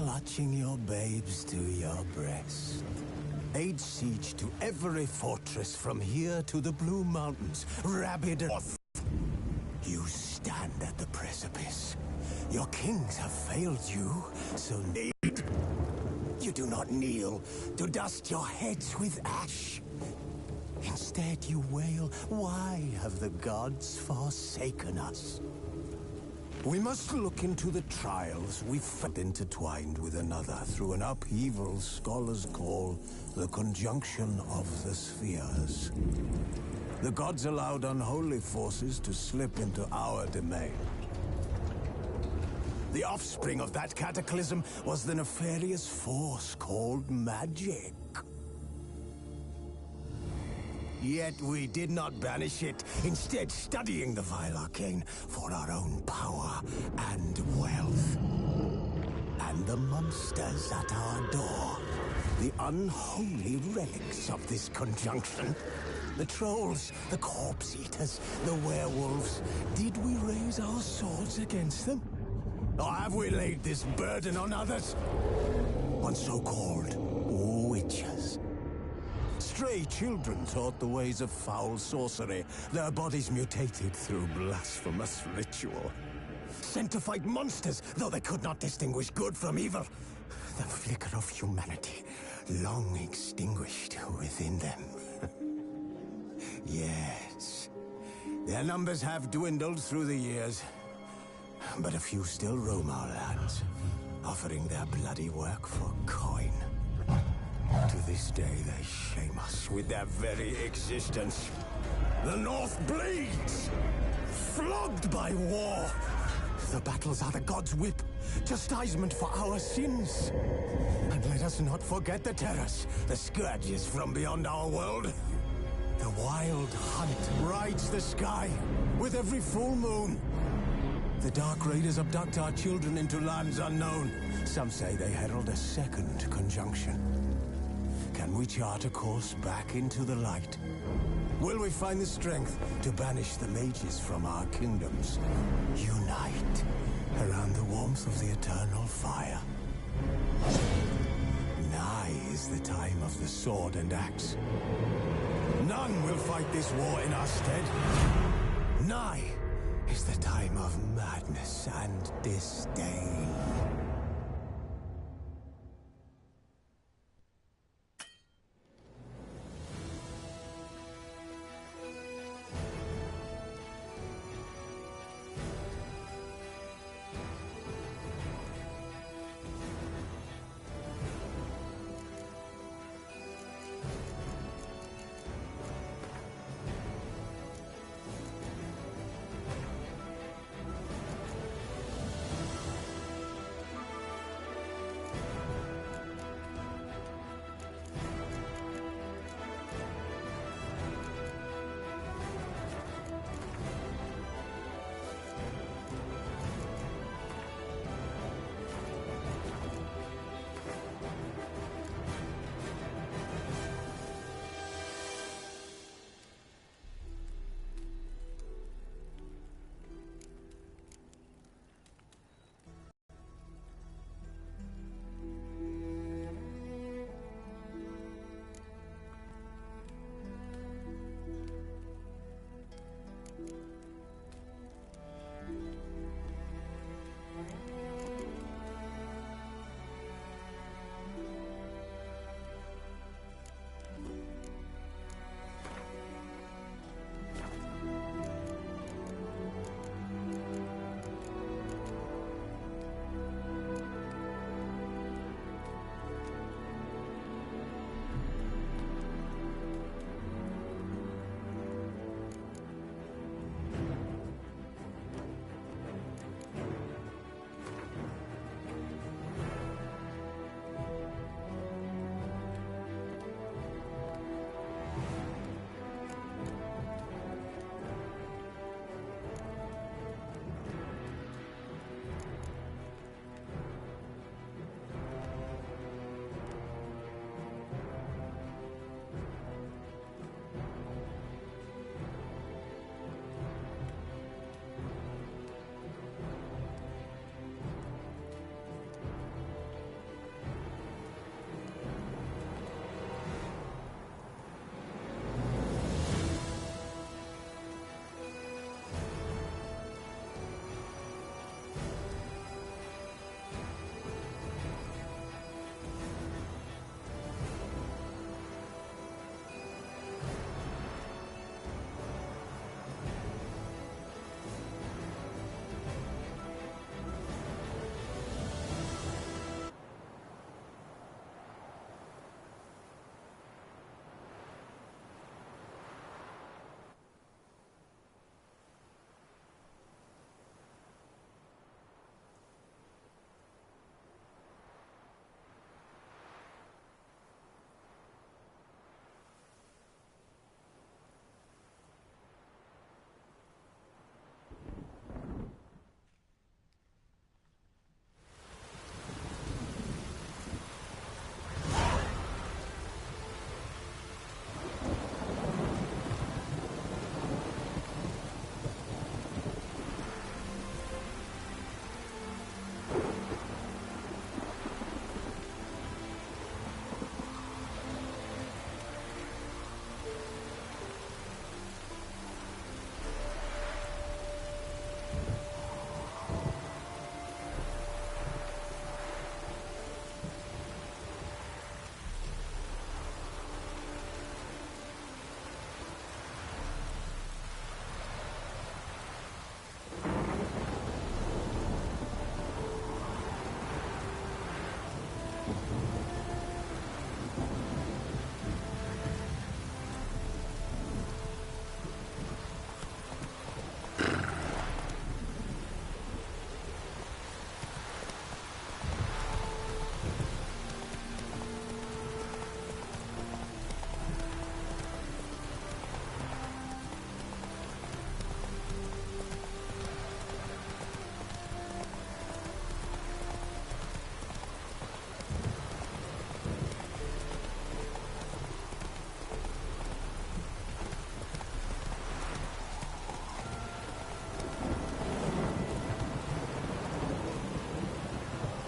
clutching your babes to your breast. Laid siege to every fortress from here to the Blue Mountains, rabid north. You stand at the precipice. Your kings have failed you, so need. You do not kneel to dust your heads with ash. Instead you wail, why have the gods forsaken us? We must look into the trials we felt intertwined with another through an upheaval scholars call the conjunction of the spheres. The gods allowed unholy forces to slip into our domain. The offspring of that cataclysm was the nefarious force called magic. Yet we did not banish it, instead studying the vile arcane for our own power and wealth. And the monsters at our door, the unholy relics of this conjunction. The trolls, the corpse-eaters, the werewolves. Did we raise our swords against them? Or have we laid this burden on others? On so-called witches. Stray children taught the ways of foul sorcery, their bodies mutated through blasphemous ritual. Sent to fight monsters, though they could not distinguish good from evil. The flicker of humanity, long extinguished within them. Yes, their numbers have dwindled through the years, but a few still roam our lands, offering their bloody work for coin. To this day, they shame us with their very existence. The North bleeds, flogged by war. The battles are the gods' whip, chastisement for our sins. And let us not forget the terrors, the scourges from beyond our world. The wild hunt rides the sky with every full moon. The Dark Raiders abduct our children into lands unknown. Some say they herald a second conjunction. Can we chart a course back into the light? Will we find the strength to banish the mages from our kingdoms? Unite around the warmth of the eternal fire. Nigh is the time of the sword and axe. None will fight this war in our stead. Nigh is the time of madness and disdain.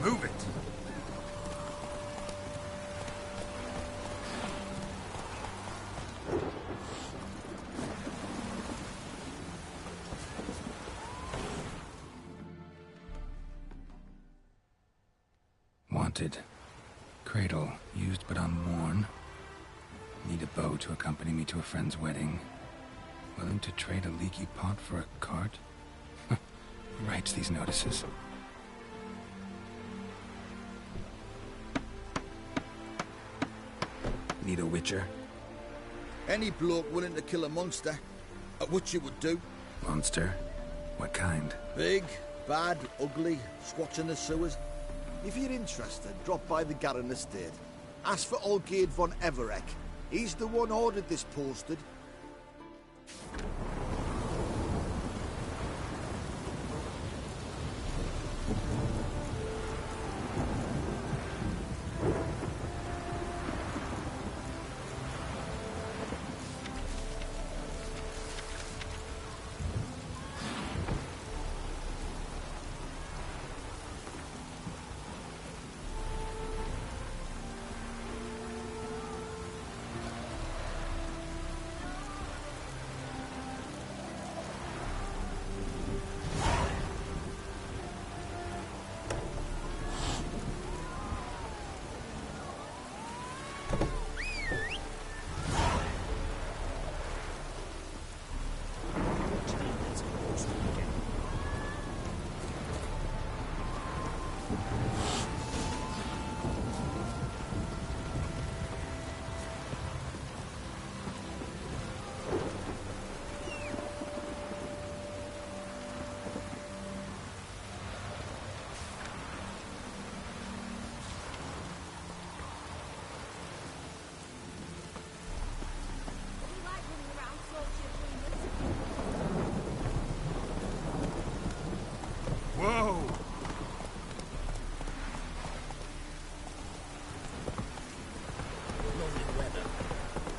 Move it! Wanted. Cradle, used but unworn. Need a bow to accompany me to a friend's wedding. Willing to trade a leaky pot for a cart? Who writes these notices? Need a witcher? Any bloke willing to kill a monster, a witcher would do. Monster? What kind? Big, bad, ugly, squats in the sewers. If you're interested, drop by the Garren estate. Ask for Olgierd von Everek. He's the one ordered this posted. Whoa! Lonely weather.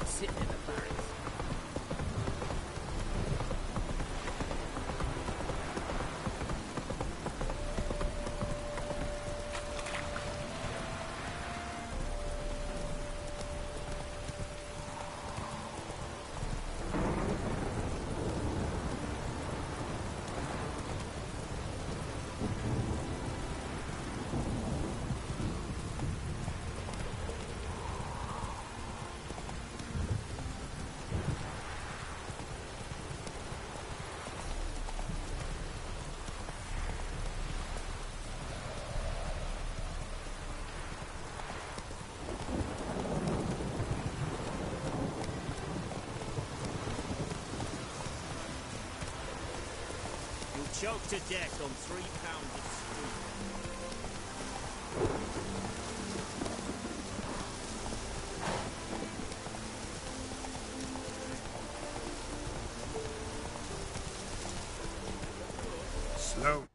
Sitting in the barracks. Choked to death on 3 pounds of stew. Slow.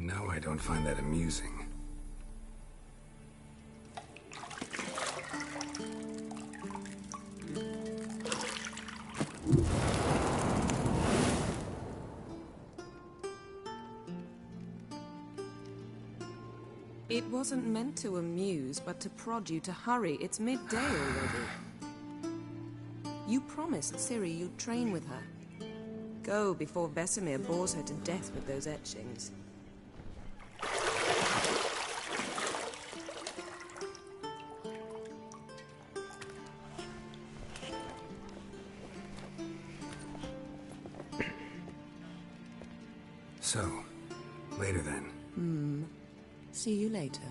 know I don't find that amusing. It wasn't meant to amuse, but to prod you to hurry. It's midday already. You promised Ciri you'd train with her. Go before Vesemir bores her to death with those etchings. So, later then. See you later.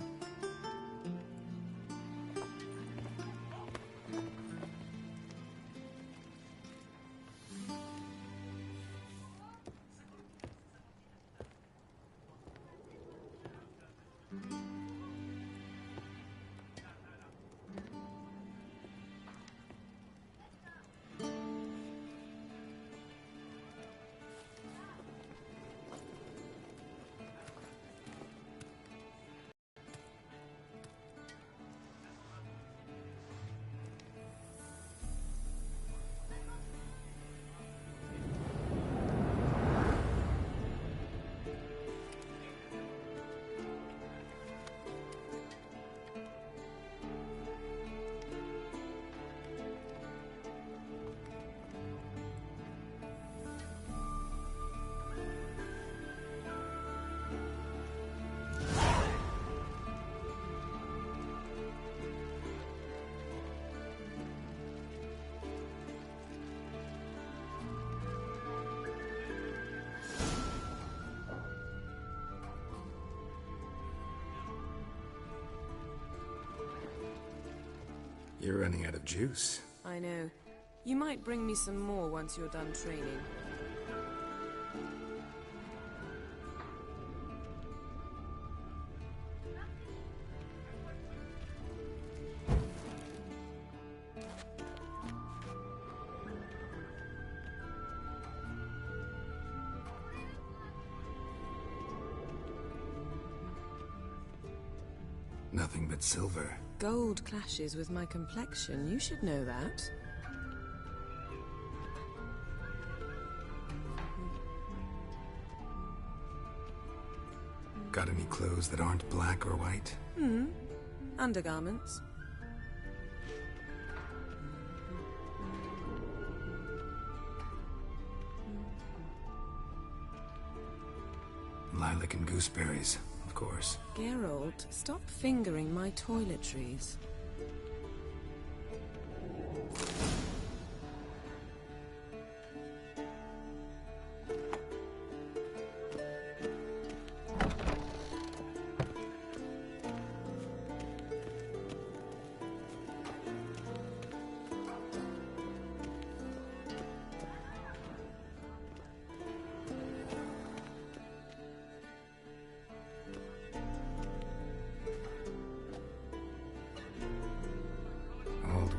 You're running out of juice. I know. You might bring me some more once you're done training. Nothing but silver. Gold clashes with my complexion. You should know that. Got any clothes that aren't black or white? Undergarments. Lilac and gooseberries, of course. Geralt, stop fingering my toiletries.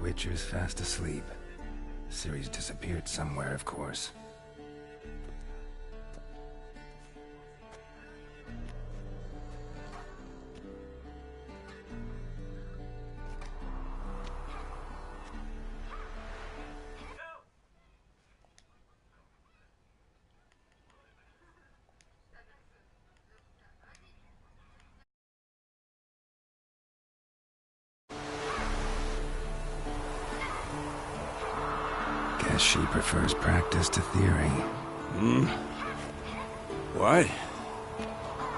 Witcher's fast asleep. Ciri's disappeared somewhere, of course. She prefers practice to theory. What?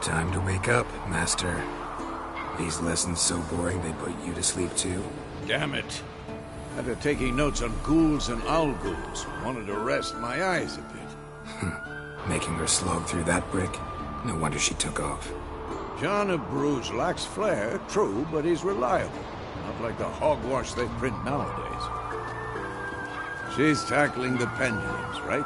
Time to wake up, Master. These lessons so boring they put you to sleep too? Damn it. After taking notes on ghouls and owl ghouls, wanted to rest my eyes a bit. Making her slog through that brick? No wonder she took off. John of Bruges lacks flair, true, but he's reliable. Not like the hogwash they print nowadays. She's tackling the pendulums, right?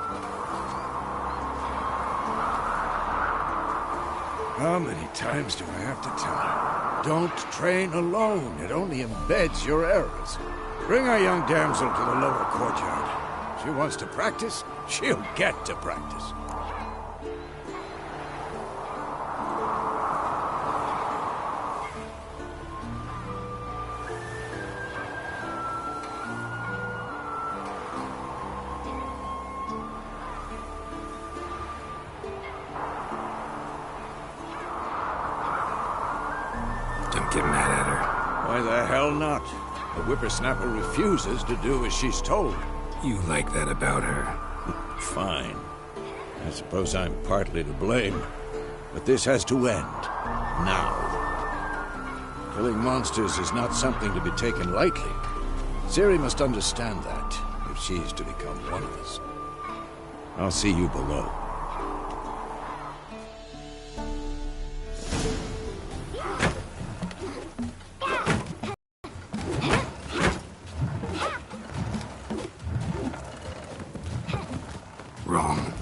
How many times do I have to tell her? Don't train alone. It only embeds your errors. Bring our young damsel to the lower courtyard. She wants to practice, she'll get to practice. get mad at her. Why the hell not? The whippersnapper refuses to do as she's told. You like that about her. Fine. I suppose I'm partly to blame. But this has to end. Now. Killing monsters is not something to be taken lightly. Ciri must understand that, if she's to become one of us. I'll see you below. Wrong.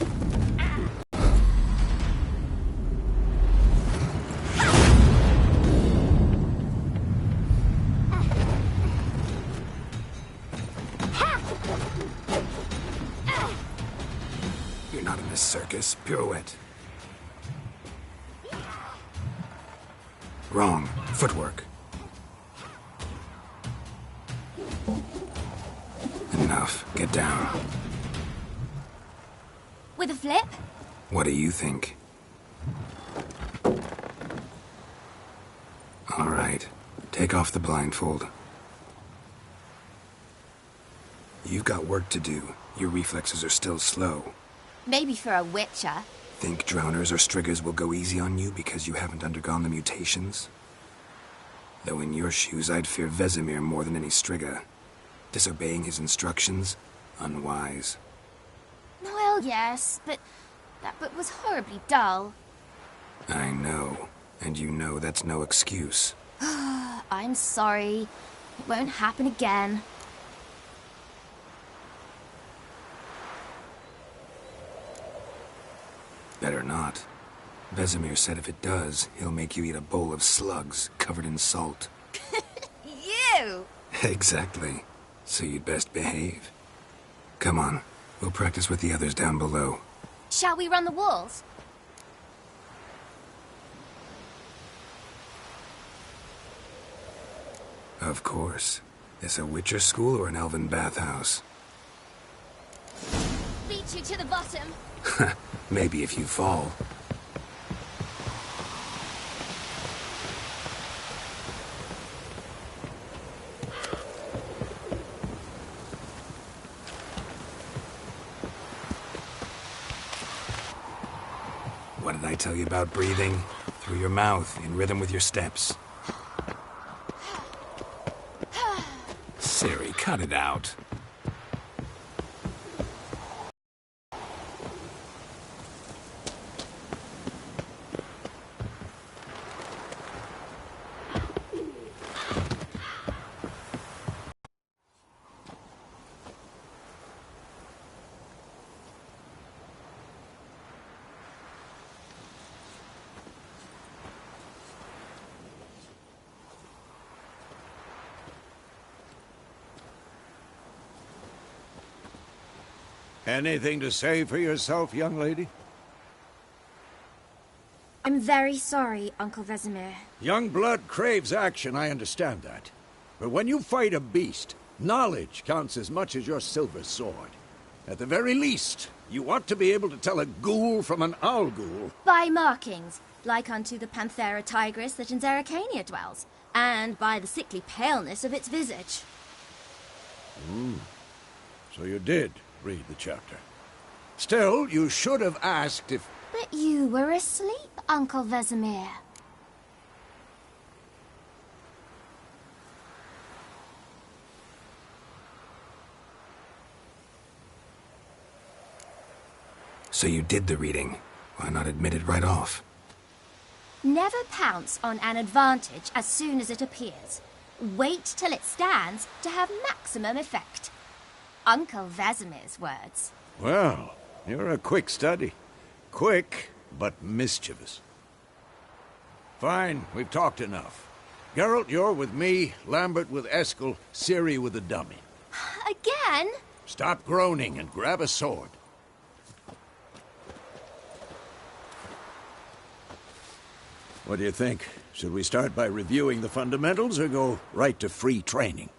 You're not in this circus. Pirouette. Wrong. Footwork. Enough. Get down. With a flip? What do you think? All right. Take off the blindfold. You've got work to do. Your reflexes are still slow. Maybe for a witcher. Think drowners or striggers will go easy on you because you haven't undergone the mutations? Though in your shoes, I'd fear Vesemir more than any strigger. Disobeying his instructions? Unwise. Well, yes, but that book was horribly dull. I know. And you know that's no excuse. I'm sorry. It won't happen again. Better not. Vesemir said if it does, he'll make you eat a bowl of slugs covered in salt. You! Exactly. So you'd best behave. Come on. We'll practice with the others down below. Shall we run the walls? Of course. This a Witcher school or an elven bathhouse? Beat you to the bottom. Maybe if you fall. What did I tell you about breathing? Through your mouth, in rhythm with your steps. Ciri, cut it out. Anything to say for yourself, young lady? I'm very sorry, Uncle Vesemir. Young blood craves action, I understand that. But when you fight a beast, knowledge counts as much as your silver sword. At the very least, you ought to be able to tell a ghoul from an owl ghoul. By markings, like unto the Panthera tigris that in Zerrikania dwells, and by the sickly paleness of its visage. So you did read the chapter. Still, you should have asked if... But you were asleep, Uncle Vesemir. So you did the reading. Why not admit it right off? Never pounce on an advantage as soon as it appears. Wait till it stands to have maximum effect. Uncle Vesemir's words. Well, you're a quick study. Quick, but mischievous. Fine, we've talked enough. Geralt, you're with me, Lambert with Eskel, Ciri with the dummy. Again? Stop groaning and grab a sword. What do you think? Should we start by reviewing the fundamentals or go right to free training?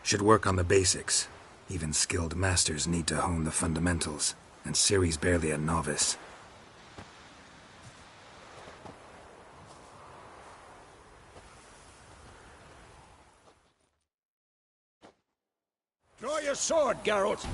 Should work on the basics. Even skilled masters need to hone the fundamentals, and Ciri's barely a novice. Draw your sword, Geralt!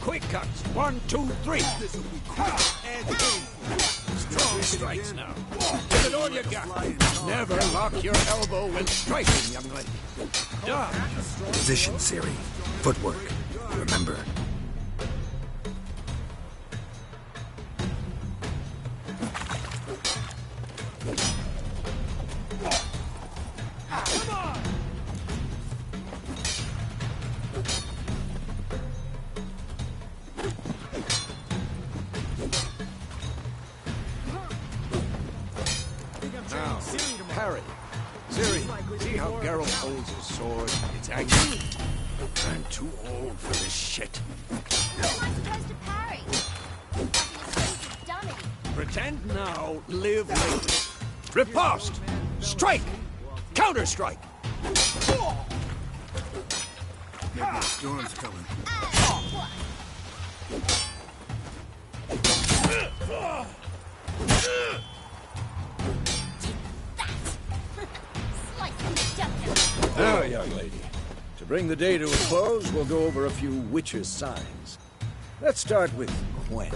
Quick cuts. 1, 2, 3. This will be quick and painful. Strong strikes now. Give it all you got. Never lock your elbow when striking, young lady. Dodge. Position, Ciri. Footwork. Remember. Now, parry. Ciri, see how Geralt holds his sword? It's angry. I'm too old for this shit. How am I supposed to parry? Fucking a stupid dummy. Pretend now, live later. Riposte! Strike! Counter-strike! Maybe a storm's coming. Now, young lady, to bring the day to a close, we'll go over a few witches' signs. Let's start with Quen.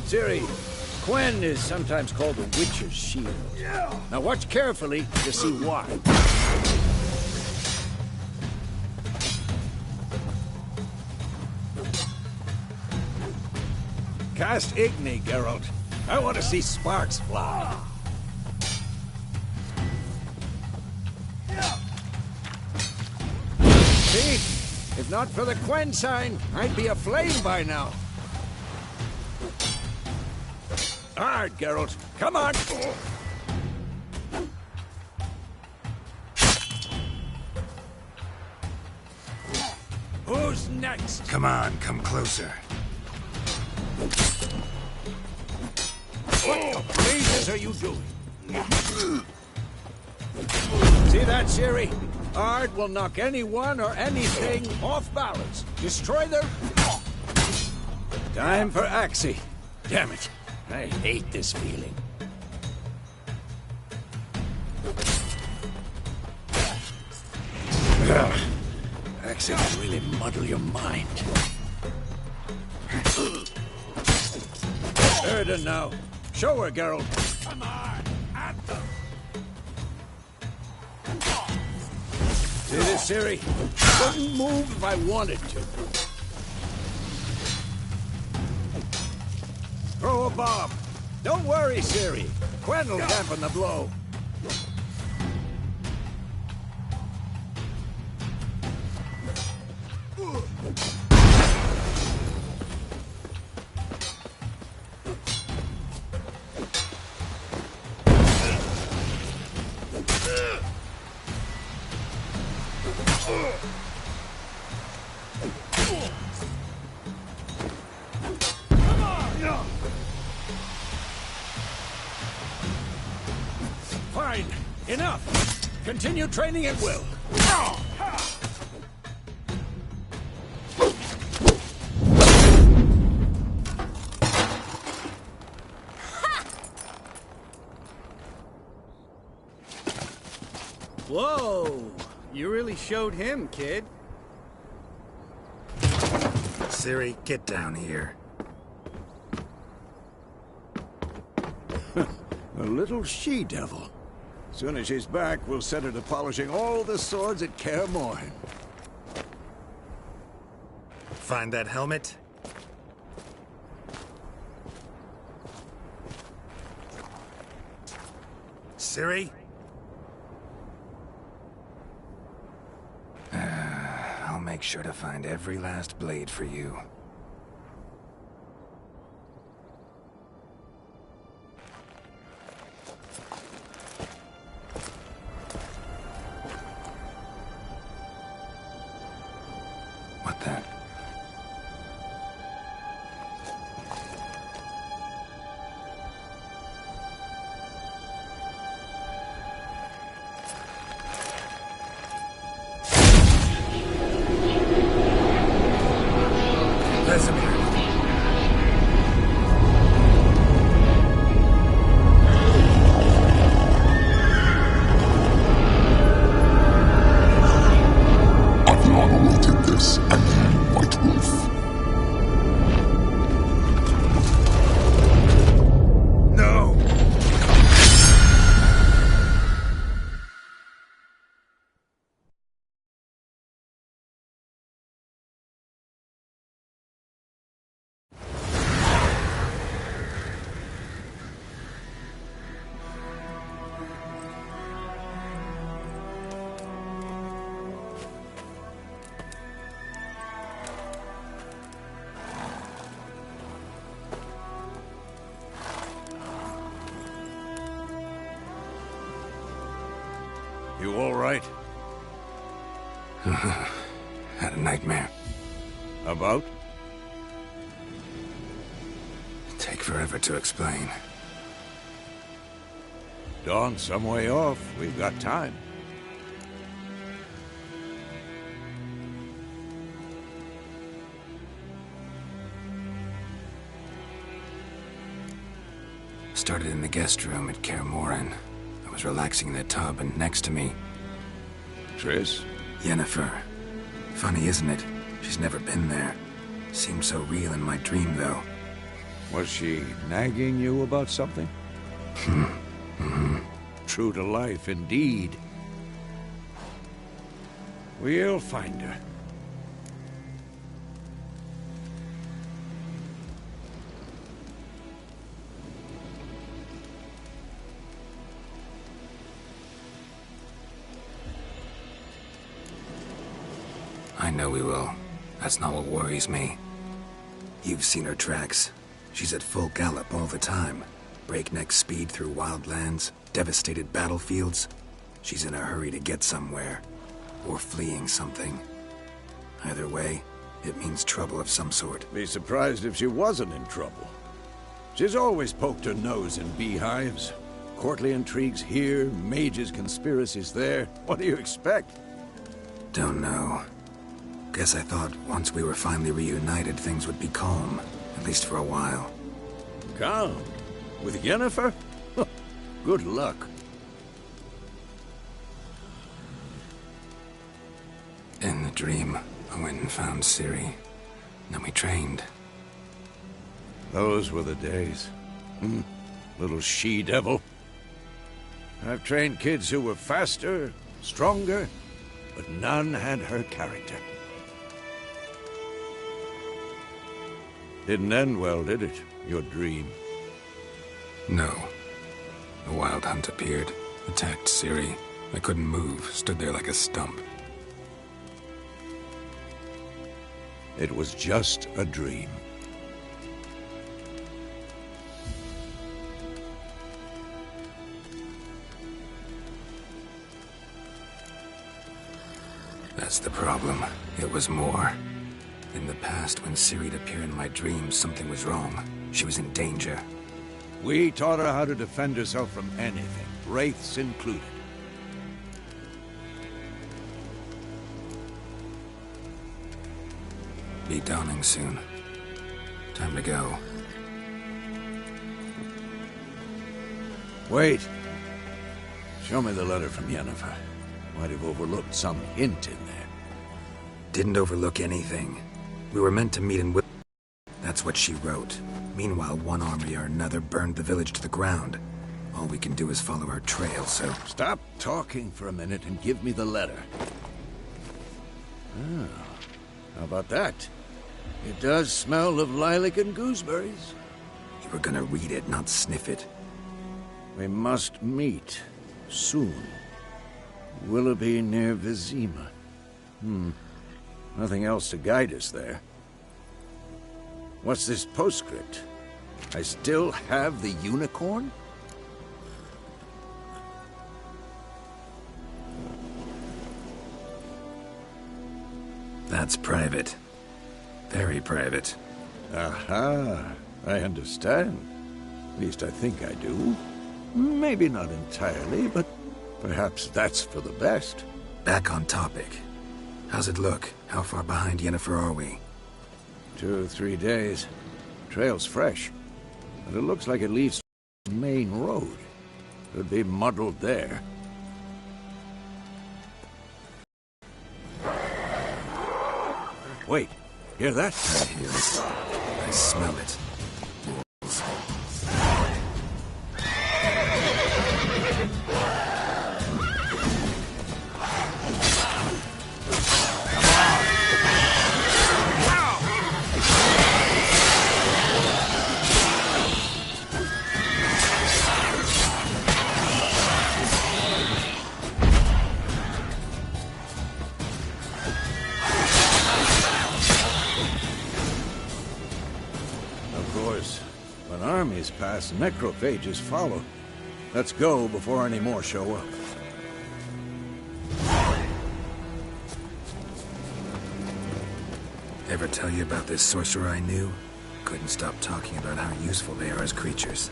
Ciri, Quen is sometimes called the Witcher's Shield. Now watch carefully to see why. Cast Igni, Geralt. I want to see sparks fly. See? If not for the Quen sign, I'd be aflame by now. Hard, Geralt. Come on! Who's next? Come on, come closer. What the blazes are you doing? See that, Ciri? Ard will knock anyone or anything off balance. Destroy their... Time for Axie. Damn it. I hate this feeling. Axie can really muddle your mind. Erden now. Show her, Geralt. Come on, at them. See this, Ciri? Couldn't move if I wanted to. Throw a bomb. Don't worry, Ciri. Quen will dampen the blow. Fine. Enough. Continue training at will. Whoa! You really showed him, kid. Ciri, get down here. A little she-devil. Soon as she's back, we'll set her to polishing all the swords at Kaer Morhen. Find that helmet? Ciri? I'll make sure to find every last blade for you. What the? You all right? Had a nightmare. About? Take forever to explain. Dawn's some way off. We've got time. Started in the guest room at Kaer Morhen. I was relaxing in the tub, and next to me... Triss? Yennefer. Funny, isn't it? She's never been there. Seemed so real in my dream, though. Was she nagging you about something? True to life, indeed. We'll find her. I know we will. That's not what worries me. You've seen her tracks. She's at full gallop all the time. Breakneck speed through wild lands, devastated battlefields. She's in a hurry to get somewhere. Or fleeing something. Either way, it means trouble of some sort. Be surprised if she wasn't in trouble. She's always poked her nose in beehives. Courtly intrigues here, mages' conspiracies there. What do you expect? Don't know. Guess I thought once we were finally reunited, things would be calm. At least for a while. Calm? With Yennefer? Good luck. In the dream, I went and found Ciri. Then we trained. Those were the days. Little she-devil. I've trained kids who were faster, stronger, but none had her character. Didn't end well, did it? Your dream? No. The Wild Hunt appeared, attacked Ciri. I couldn't move, stood there like a stump. It was just a dream. That's the problem. It was more. In the past, when Ciri'd appear in my dreams, something was wrong. She was in danger. We taught her how to defend herself from anything, wraiths included. Be dawning soon. Time to go. Wait. Show me the letter from Yennefer. Might have overlooked some hint in there. Didn't overlook anything. We were meant to meet in That's what she wrote. Meanwhile, one army or another burned the village to the ground. All we can do is follow her trail, so... Stop talking for a minute and give me the letter. Oh, how about that? It does smell of lilac and gooseberries. You were gonna read it, not sniff it. We must meet. soon. Willoughby near Vizima. Nothing else to guide us there. What's this postscript? I still have the unicorn? That's private. Very private. Aha, I understand. At least I think I do. Maybe not entirely, but perhaps that's for the best. Back on topic. How's it look? How far behind Yennefer are we? 2 or 3 days. Trail's fresh, but it looks like it leads to the main road. Could be muddled there. Wait, hear that? I hear it. I smell it. Pass, necrophages follow. Let's go before any more show up. Ever tell you about this sorcerer I knew? Couldn't stop talking about how useful they are as creatures.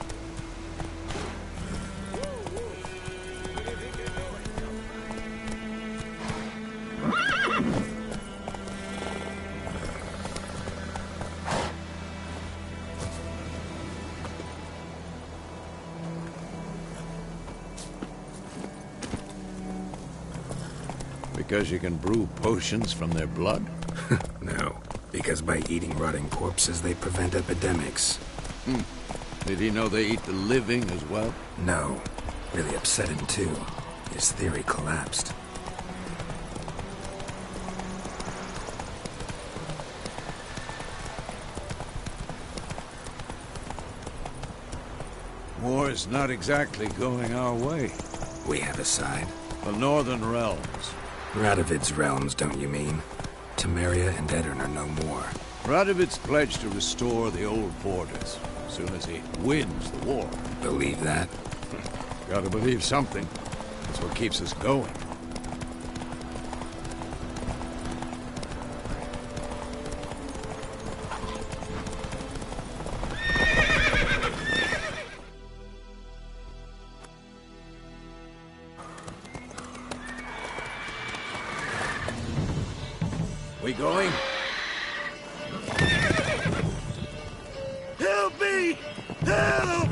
Because you can brew potions from their blood? No, because by eating rotting corpses, they prevent epidemics. Did he know they eat the living as well? No. Really upset him, too. His theory collapsed. War's not exactly going our way. We have a side. The Northern Realms. Radovid's realms, don't you mean? Temeria and Edirn are no more. Radovid's pledged to restore the old borders as soon as he wins the war. Believe that? Gotta believe something. That's what keeps us going. We going? Help me! Help!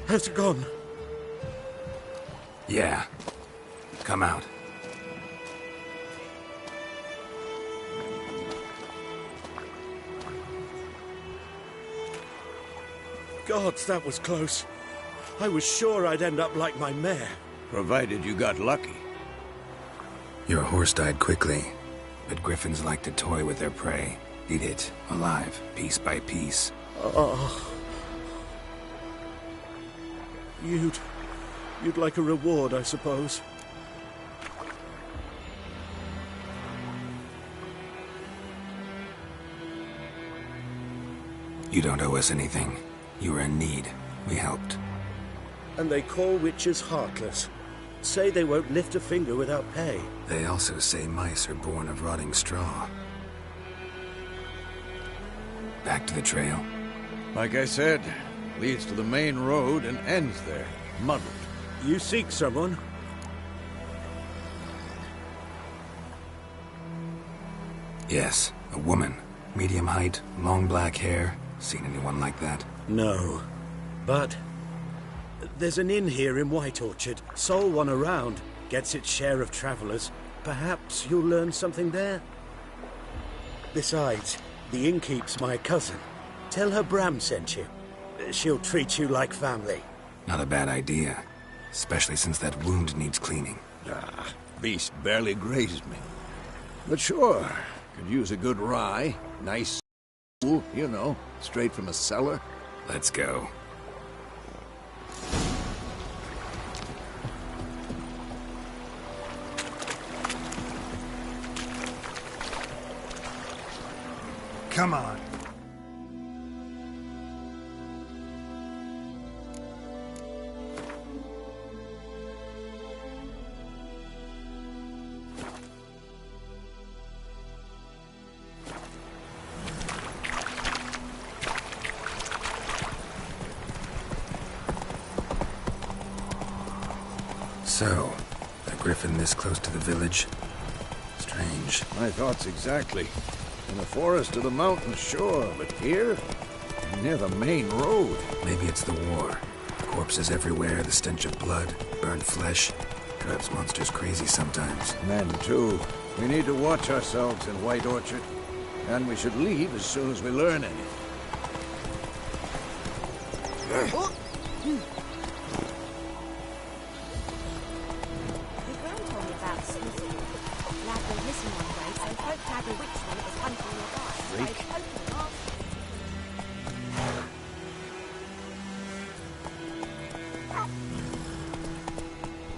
Has it gone? Yeah. Come out. Gods, that was close. I was sure I'd end up like my mare. Provided you got lucky. Your horse died quickly, but griffins like to toy with their prey. Eat it, alive, piece by piece. Oh. You'd like a reward, I suppose. You don't owe us anything. You were in need. We helped. And they call witches heartless. Say they won't lift a finger without pay. They also say mice are born of rotting straw. Back to the trail. Like I said, leads to the main road and ends there, muddled. You seek someone? Yes, a woman. Medium height, long black hair. Seen anyone like that? No. But there's an inn here in White Orchard. Sole one around. Gets its share of travelers. Perhaps you'll learn something there? Besides, the innkeep's my cousin. Tell her Bram sent you. She'll treat you like family. Not a bad idea. Especially since that wound needs cleaning. Ah, beast barely grazed me. But sure, could use a good rye. Nice, you know, straight from a cellar. Let's go. Come on. So, a griffin this close to the village? Strange. My thoughts exactly. In the forest or the mountains, sure, but here? Near the main road. Maybe it's the war. Corpses everywhere, the stench of blood, burnt flesh. Drives monsters crazy sometimes. Men, too. We need to watch ourselves in White Orchard. And we should leave as soon as we learn anything.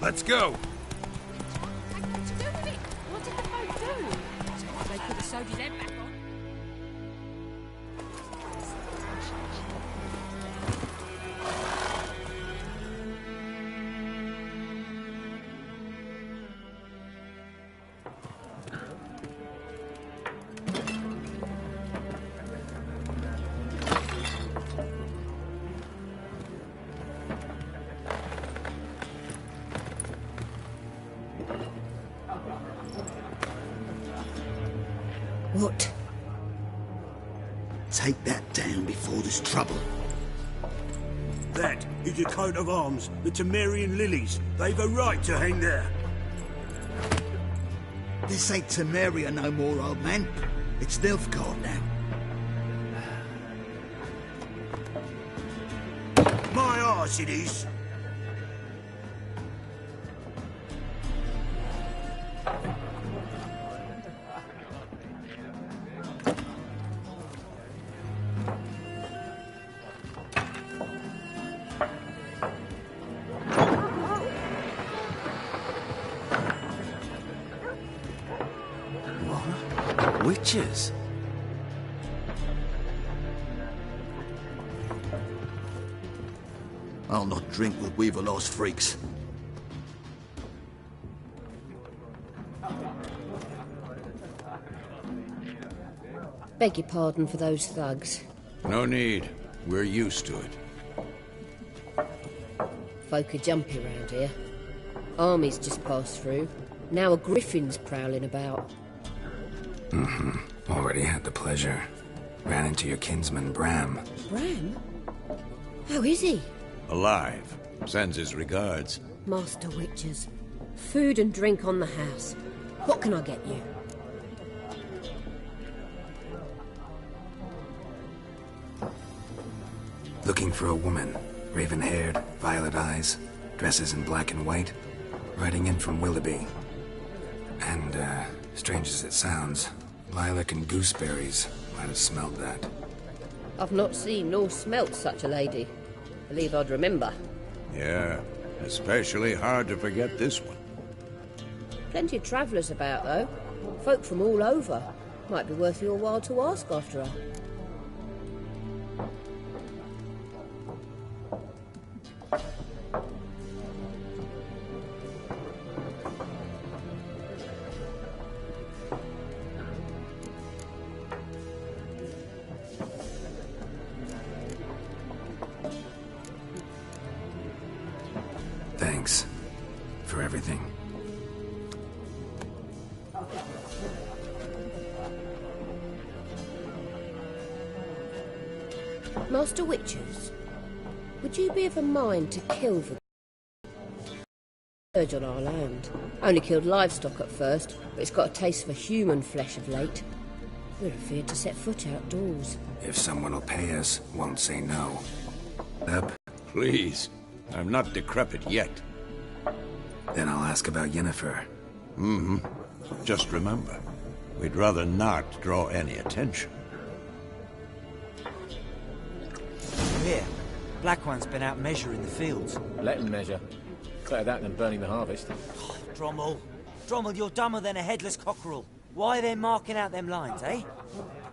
Let's go! What did the folk do? They could have sewed his head back on. What? Take that down before there's trouble. That is a coat of arms, the Temerian lilies. They've a right to hang there. This ain't Temeria no more, old man. It's Nilfgaard now. My arse it is. Witches? I'll not drink with Weaverlaw's freaks. Beg your pardon for those thugs. No need. We're used to it. Folk are jumpy round here. Armies just passed through. Now a griffin's prowling about. Already had the pleasure. Ran into your kinsman, Bram. Bram? How is he? Alive. Sends his regards. Master Witchers. Food and drink on the house. What can I get you? Looking for a woman. Raven-haired, violet eyes, dresses in black and white. Riding in from Willoughby. And, strange as it sounds, lilac and gooseberries. Might have smelled that. I've not seen nor smelt such a lady. Believe I'd remember. Yeah, especially hard to forget this one. Plenty of travellers about, though. Folk from all over. Might be worth your while to ask after her. for everything. Master Witchers, would you be of a mind to kill the scourge on our land? Only killed livestock at first, but it's got a taste for human flesh of late. We're afraid to set foot outdoors. If someone will pay us, won't say no. Up? Please. I'm not decrepit yet. Then I'll ask about Yennefer. Mm-hmm. Just remember, we'd rather not draw any attention. Here, Black One's been out measuring the fields. Let him measure. Better that than burning the harvest. Oh, Drommel, you're dumber than a headless cockerel. Why are they marking out them lines, eh?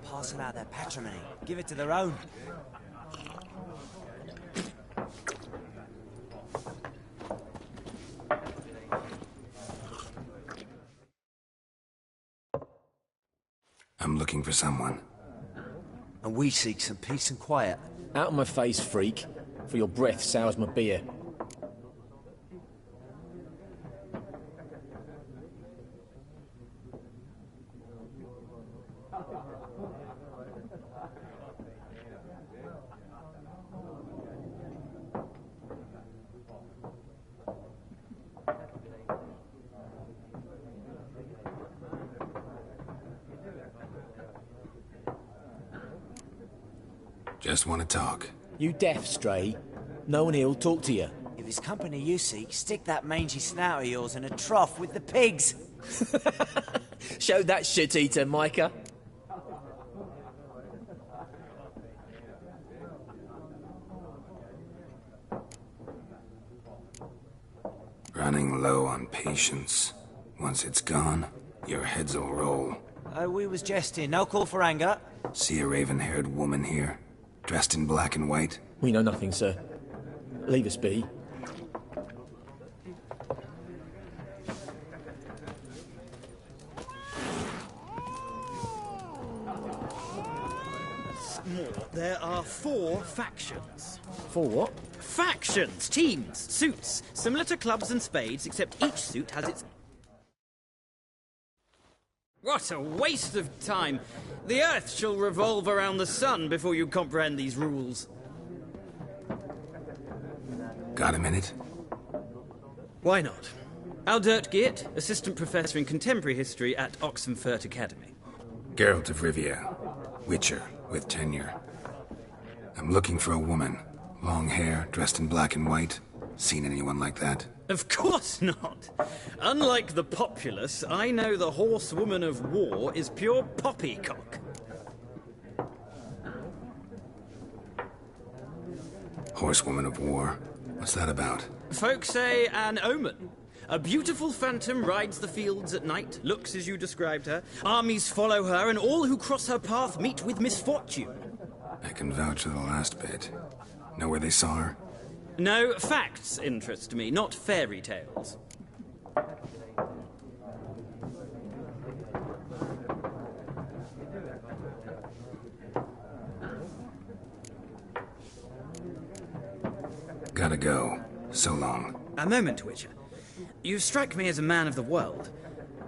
Parcel out their patrimony. Give it to their own. I'm looking for someone. And we seek some peace and quiet. Out of my face, freak. For your breath sours my beer. Just want to talk. You deaf, Stray? No one here'll talk to you. If it's company you seek, stick that mangy snout of yours in a trough with the pigs. Show that shit-eater, Micah. Running low on patience. Once it's gone, your heads'll roll. We was jesting. No call for anger. See a raven-haired woman here? Dressed in black and white? We know nothing, sir. Leave us be. There are 4 factions. 4 what? Factions! Teams! Suits! Similar to clubs and spades, except each suit has its... What a waste of time! The Earth shall revolve around the sun before you comprehend these rules. Got a minute? Why not? Aldert Geert, Assistant Professor in Contemporary History at Oxenfurt Academy. Geralt of Rivia. Witcher, with tenure. I'm looking for a woman. Long hair, dressed in black and white. Seen anyone like that? Of course not. Unlike the populace, I know the horsewoman of war is pure poppycock. Horsewoman of war? What's that about? Folks say an omen. A beautiful phantom rides the fields at night, looks as you described her. Armies follow her, and all who cross her path meet with misfortune. I can vouch for the last bit. Know where they saw her? No, facts interest me, not fairy tales. Gotta go. So long. A moment, Witcher. You strike me as a man of the world.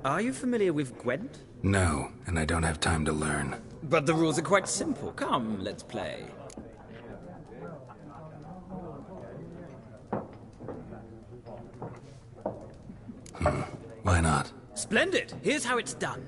Are you familiar with Gwent? No, and I don't have time to learn. But the rules are quite simple. Come, let's play. Why not? Splendid! Here's how it's done.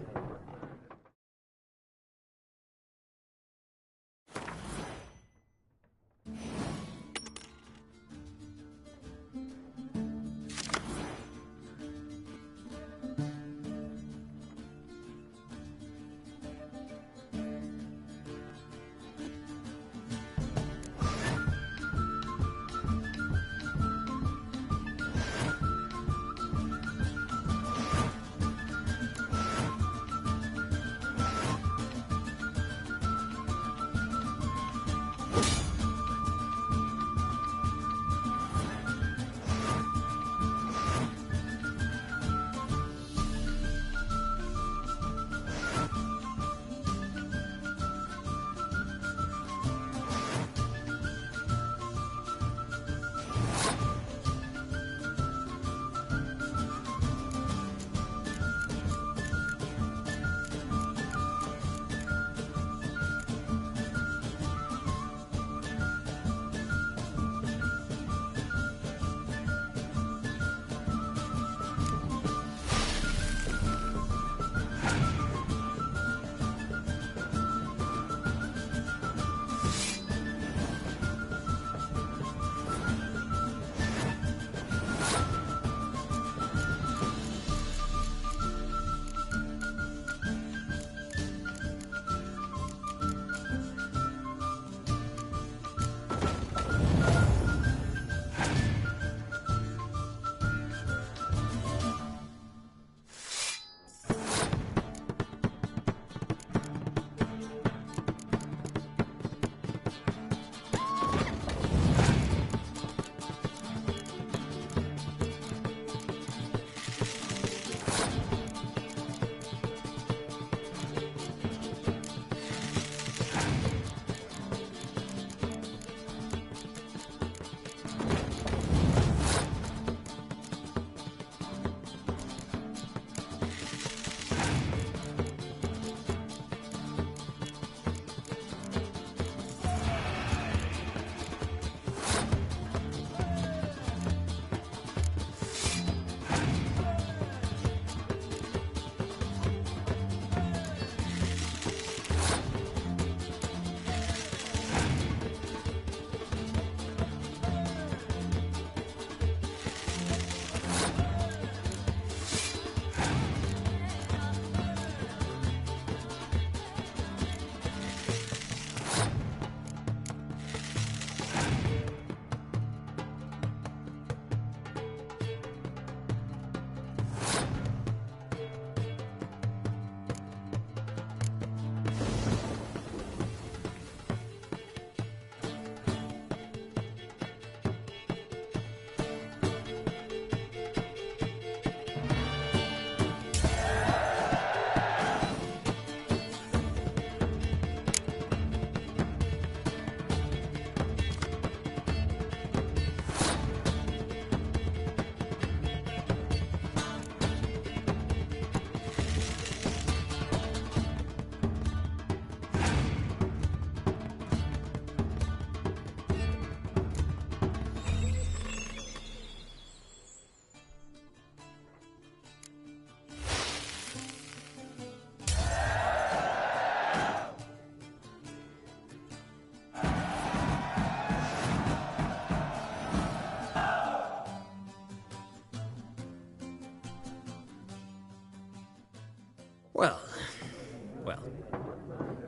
Well,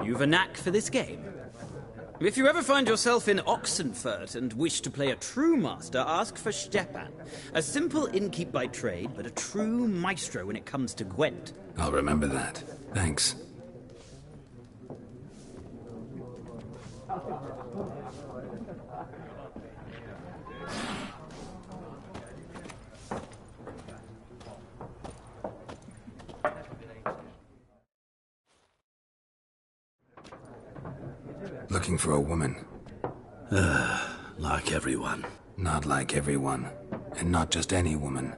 you've a knack for this game. If you ever find yourself in Oxenfurt and wish to play a true master, ask for Stepan. A simple innkeep by trade, but a true maestro when it comes to Gwent. I'll remember that. Thanks. Looking for a woman. Like everyone. Not like everyone. And not just any woman.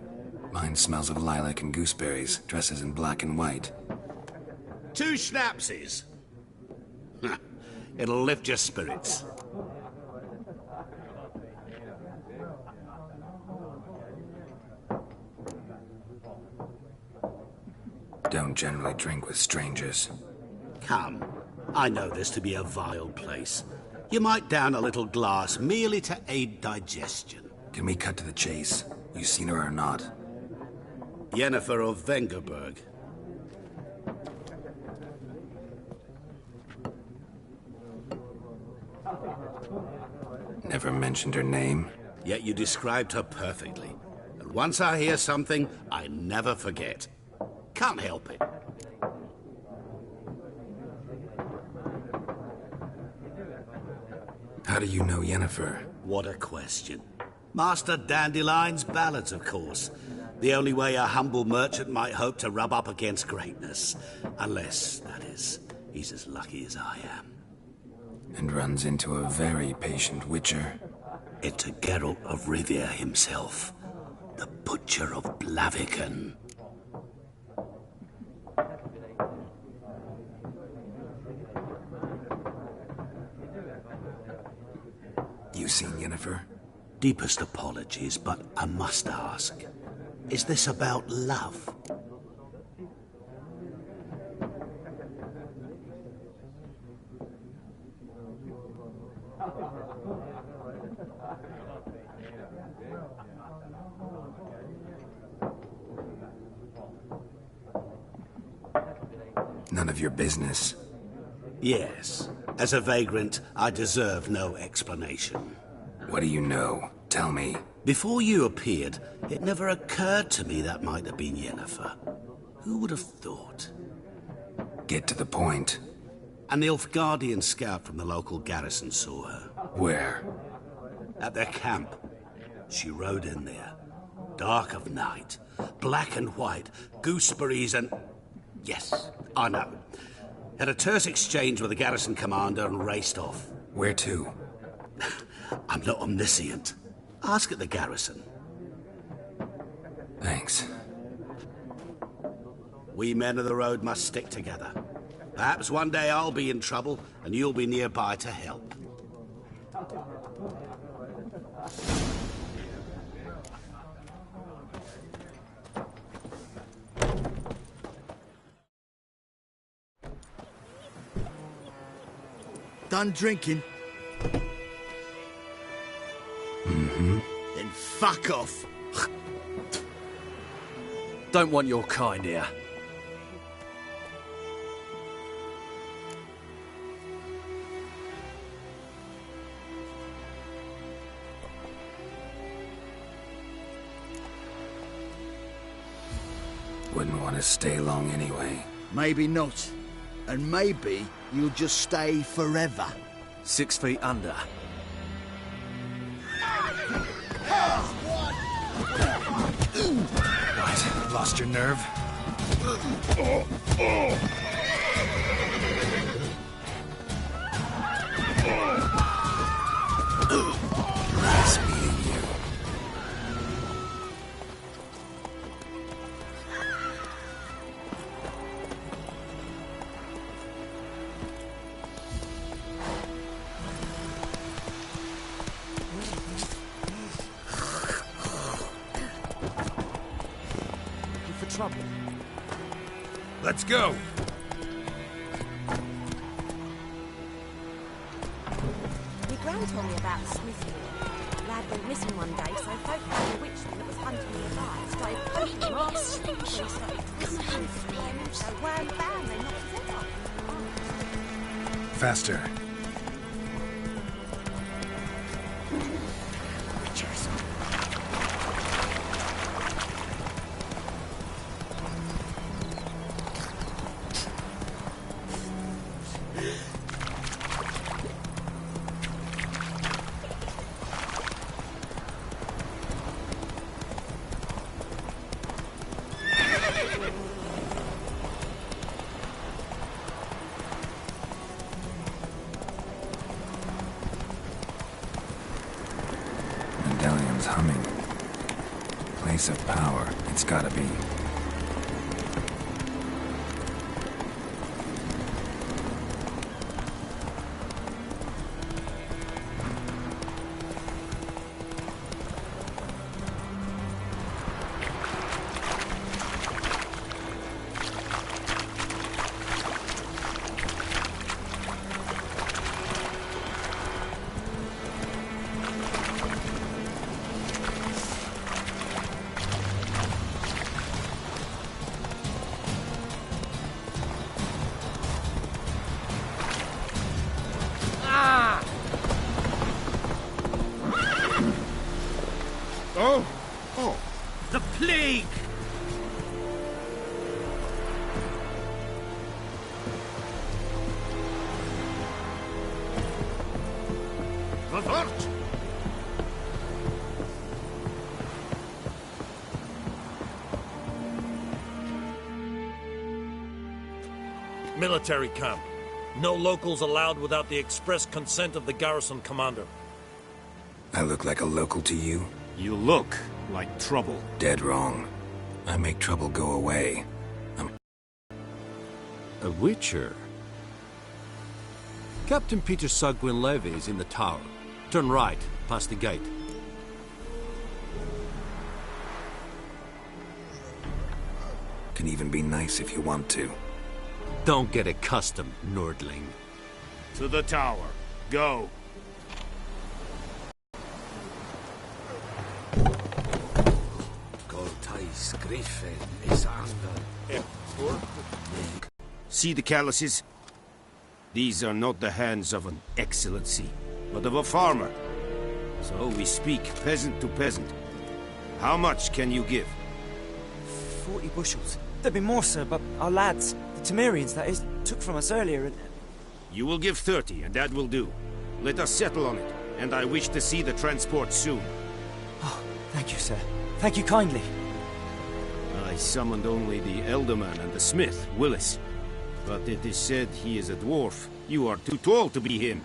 Mine smells of lilac and gooseberries, dresses in black and white. 2 schnapsies. It'll lift your spirits. Don't generally drink with strangers. Come. I know this to be a vile place. You might down a little glass merely to aid digestion. Can we cut to the chase? You seen her or not? Yennefer of Vengerberg. Never mentioned her name. Yet you described her perfectly. And once I hear something, I never forget. Can't help it. How do you know Yennefer? What a question. Master Dandelion's ballads, of course. The only way a humble merchant might hope to rub up against greatness. Unless, that is, he's as lucky as I am. And runs into a very patient witcher. Into Geralt of Rivia himself. The Butcher of Blaviken. You seen Yennefer? Deepest apologies, but I must ask. Is this about love? None of your business. Yes. As a vagrant, I deserve no explanation. What do you know? Tell me. Before you appeared, it never occurred to me that might have been Yennefer. Who would have thought? Get to the point. An Nilfgaardian scout from the local garrison saw her. Where? At their camp. She rode in there. Dark of night. Black and white. Gooseberries and... Yes, I know. Had a terse exchange with the garrison commander and raced off. Where to? I'm not omniscient. Ask at the garrison. Thanks. We men of the road must stick together. Perhaps one day I'll be in trouble and you'll be nearby to help. Done drinking? Mm-hmm. Then fuck off. Don't want your kind here. Wouldn't want to stay long anyway. Maybe not. And maybe you'll just stay forever. 6 feet under. What? Lost your nerve? Nice meeting you. Trouble. Let's go. Your gran told me about the smithy. lad went missing one day, so folk found the witchman that was hunting the alive, started poking him off, so he started twisting his spear, so wham bam, they knocked his head off. Faster. Medallion's humming. Place of power, it's gotta be. Oh, the plague! Avert! Military camp. No locals allowed without the express consent of the garrison commander. I look like a local to you? You look like trouble. Dead wrong. I make trouble go away. A witcher? Captain Peter Sagwin Levy is in the tower. Turn right, past the gate. Can even be nice if you want to. Don't get accustomed, Nordling. To the tower. Go. See the calluses? These are not the hands of an excellency, but of a farmer. So we speak peasant to peasant. How much can you give? 40 bushels. There'd be more, sir, but our lads, the Temerians, that is, took from us earlier and... You will give 30, and that will do. Let us settle on it, and I wish to see the transport soon. Oh, thank you, sir. Thank you kindly. I summoned only the Elderman and the smith, Willis. But it is said he is a dwarf. You are too tall to be him.